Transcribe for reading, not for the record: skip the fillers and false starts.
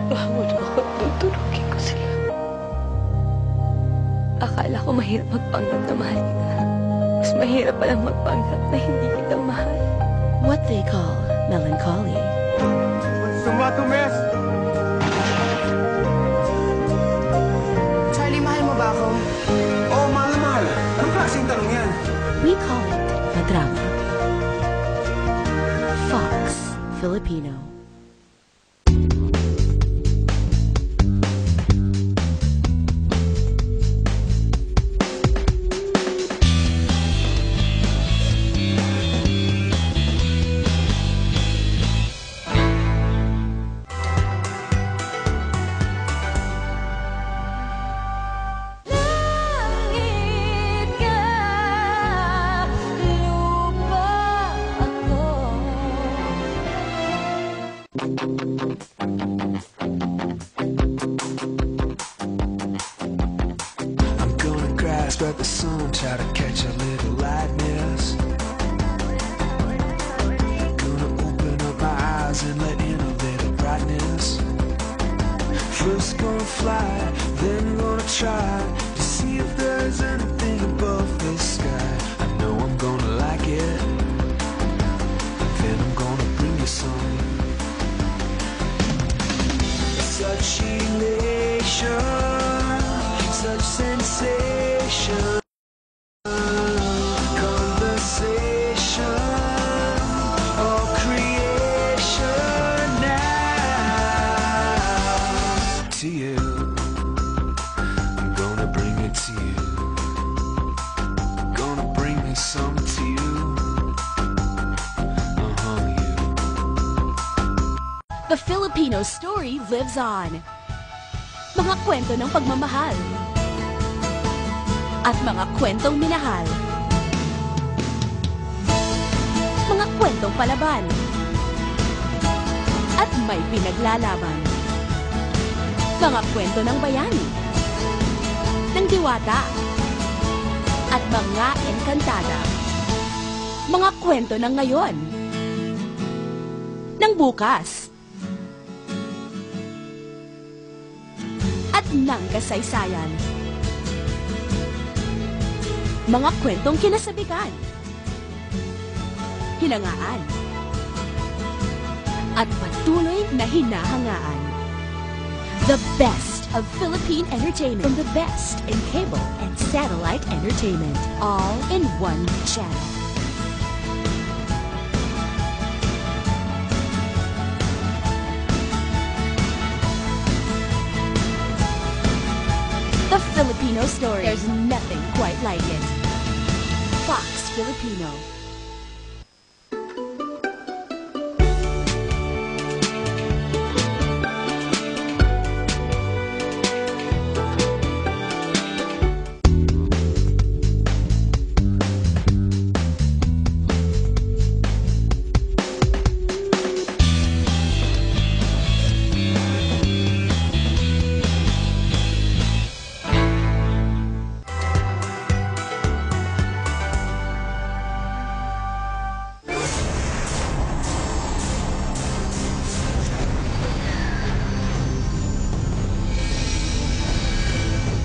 Bangon ako at tutulugin ko sila. Akala ko mahirap magpanggap na mahal kita. Mas mahirap palang magpanggap na hindi kita mahal. What they call melancholy. Tomato mess! Charlie, mahal mo ba ako? Oo, mahal na mahal. Anong klaseng tanong yan? We call it a drama. Fox Filipino. I'm gonna grasp at the sun, try to catch a little lightness. Gonna open up my eyes and let in a little brightness. First gonna fly, then gonna try to see if there's anything above the sky. I know I'm gonna like it, then I'm gonna bring you some. Such elation, such sensation, conversation, all creation now. To you, I'm gonna bring it to you. Gonna bring me some to you. You. The Filipino story lives on. Mga kwento ng pagmamahal. At mga kwentong minahal. Mga kwentong palaban. At may pinaglalaban. Mga kwento ng bayani. Ng diwata. At mga engkantada. Mga kwento ng ngayon. Ng bukas. At ng kasaysayan. Mga kwentong kinasabikan, hinangaan, at patuloy na hinahangaan. The best of Philippine entertainment from the best in cable and satellite entertainment, all in one channel. The Filipino story. There's nothing quite like it. Fox Filipino.